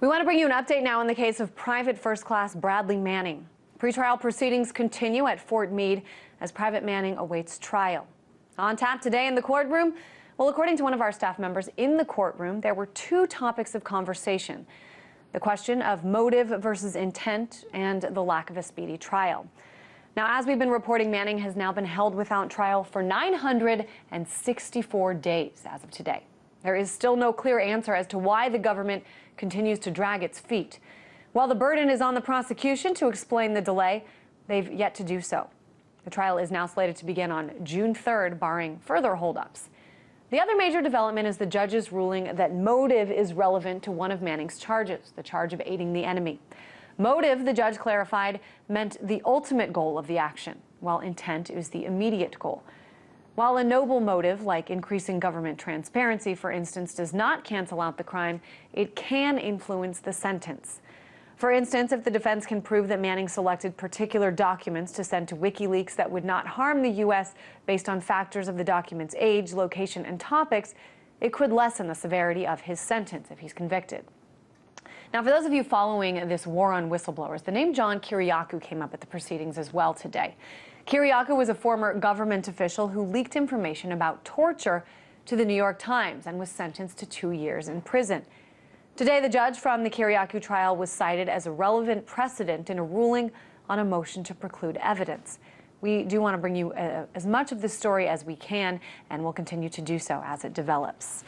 We want to bring you an update now in the case of Private First Class Bradley Manning. Pretrial proceedings continue at Fort Meade as Private Manning awaits trial. On tap today in the courtroom, well, according to one of our staff members in the courtroom, there were two topics of conversation: the question of motive versus intent and the lack of a speedy trial. Now, as we've been reporting, Manning has now been held without trial for 964 days as of today. There is still no clear answer as to why the government continues to drag its feet. While the burden is on the prosecution to explain the delay, they've yet to do so. The trial is now slated to begin on June 3rd, barring further holdups. The other major development is the judge's ruling that motive is relevant to one of Manning's charges, the charge of aiding the enemy. Motive, the judge clarified, meant the ultimate goal of the action, while intent is the immediate goal. While a noble motive, like increasing government transparency, for instance, does not cancel out the crime, it can influence the sentence. For instance, if the defense can prove that Manning selected particular documents to send to WikiLeaks that would not harm the U.S. based on factors of the document's age, location, and topics, it could lessen the severity of his sentence if he's convicted. Now, for those of you following this war on whistleblowers, the name John Kiriakou came up at the proceedings as well today. Kiriakou was a former government official who leaked information about torture to the New York Times and was sentenced to 2 years in prison. Today, the judge from the Kiriakou trial was cited as a relevant precedent in a ruling on a motion to preclude evidence. We do want to bring you as much of this story as we can, and we'll continue to do so as it develops.